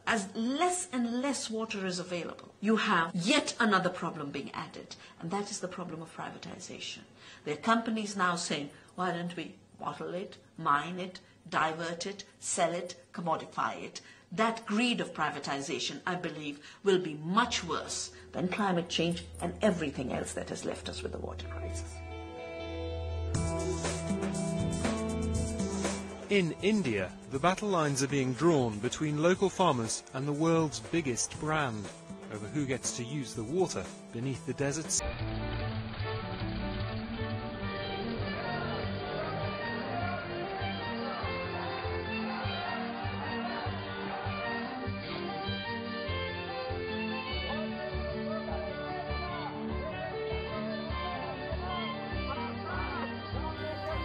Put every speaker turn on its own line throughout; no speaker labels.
as less and less water is available, you have yet another problem being added, and that is the problem of privatization. There are companies now saying, why don't we bottle it, mine it, divert it, sell it, commodify it? That greed of privatization, I believe, will be much worse than climate change and everything else that has left us with the water crisis.
In India, the battle lines are being drawn between local farmers and the world's biggest brand over who gets to use the water beneath the deserts.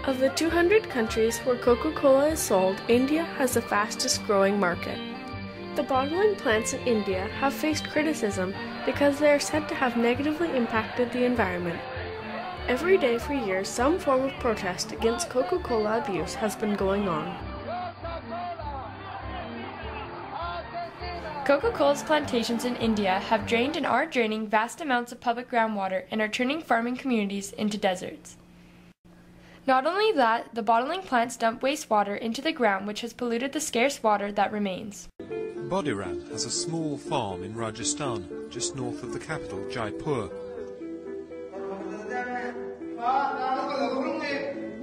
Of the 200 countries where Coca Cola is sold, India has the fastest growing market. The bottling plants in India have faced criticism because they are said to have negatively impacted the environment. Every day for years, some form of protest against Coca Cola abuse has been going on.
Coca-Cola's plantations in India have drained and are draining vast amounts of public groundwater and are turning farming communities into deserts. Not only that, the bottling plants dump wastewater into the ground, which has polluted the scarce water that remains.
Bodiran has a small farm in Rajasthan, just north of the capital, Jaipur.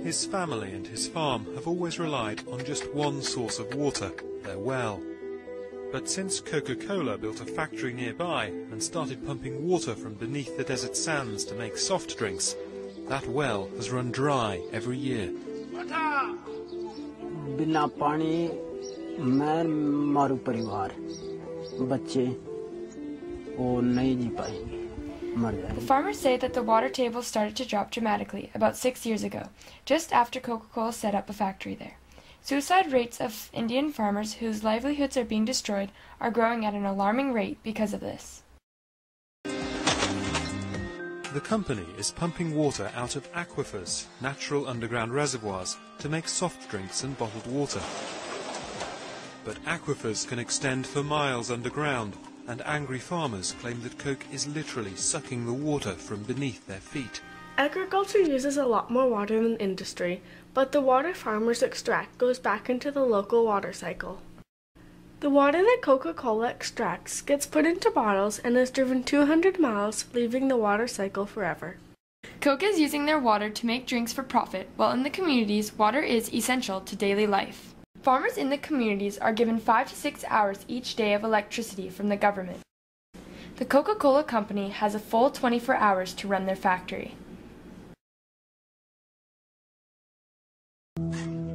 His family and his farm have always relied on just one source of water, their well. But since Coca-Cola built a factory nearby and started pumping water from beneath the desert sands to make soft drinks, that well has run dry every year.
बिना पानी मैं मारू परिवार बच्चे वो नहीं जी पाएंगे मर जाएंगे.
The farmers say that the water table started to drop dramatically about 6 years ago, just after Coca-Cola set up a factory there. Suicide rates of Indian farmers whose livelihoods are being destroyed are growing at an alarming rate because of this.
The company is pumping water out of aquifers, natural underground reservoirs, to make soft drinks and bottled water. But aquifers can extend for miles underground, and angry farmers claim that Coke is literally sucking the water from beneath their feet.
Agriculture uses a lot more water than industry, but the water farmers extract goes back into the local water cycle. The water that Coca-Cola extracts gets put into bottles and is driven 200 miles, leaving the water cycle forever.
Coke is using their water to make drinks for profit, while in the communities, water is essential to daily life. Farmers in the communities are given 5 to 6 hours each day of electricity from the government. The Coca-Cola company has a full 24 hours to run their factory.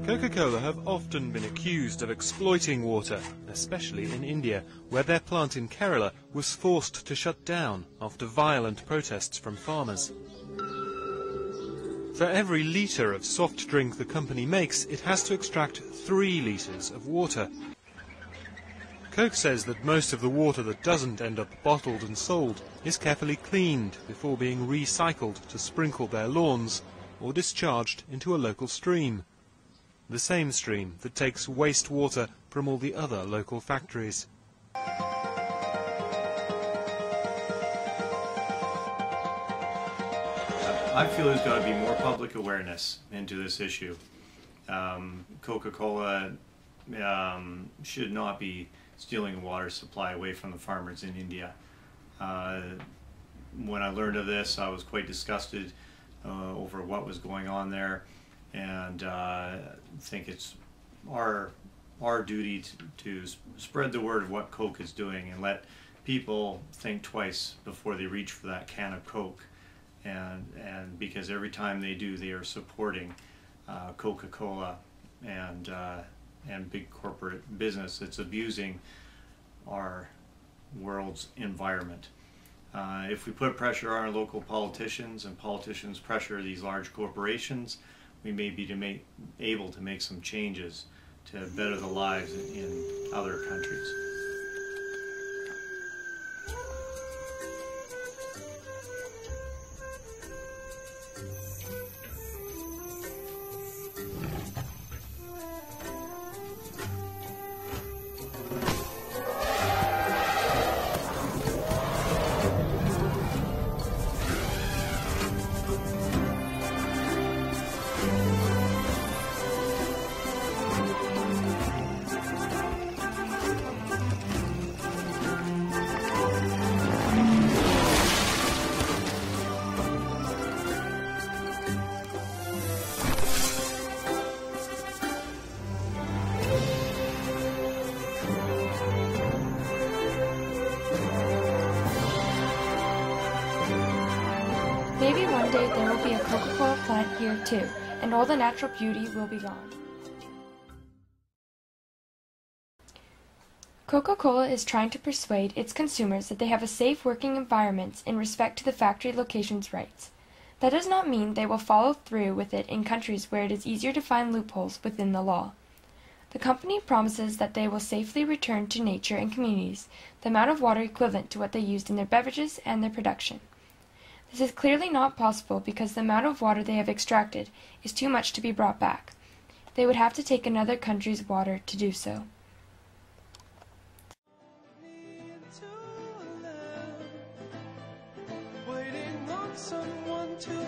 Coca-Cola have often been accused of exploiting water, especially in India, where their plant in Kerala was forced to shut down after violent protests from farmers. For every litre of soft drink the company makes, it has to extract 3 litres of water. Coke says that most of the water that doesn't end up bottled and sold is carefully cleaned before being recycled to sprinkle their lawns or discharged into a local stream. The same stream that takes wastewater from all the other local factories.
I feel there's got to be more public awareness into this issue. Coca-Cola should not be stealing water supply away from the farmers in India. When I learned of this, I was quite disgusted over what was going on there. And I think it's our duty to spread the word of what Coke is doing and let people think twice before they reach for that can of Coke. And because every time they do, they are supporting Coca-Cola and big corporate business that's abusing our world's environment. If we put pressure on our local politicians and politicians pressure these large corporations, we may be able to make some changes to better the lives in other countries.
day there will be a Coca Cola plant here too, and all the natural beauty will be gone. Coca Cola is trying to persuade its consumers that they have a safe working environment in respect to the factory location's rights. That does not mean they will follow through with it in countries where it is easier to find loopholes within the law. The company promises that they will safely return to nature and communities the amount of water equivalent to what they used in their beverages and their production. This is clearly not possible because the amount of water they have extracted is too much to be brought back. They would have to take another country's water to do so.
Waiting on someone to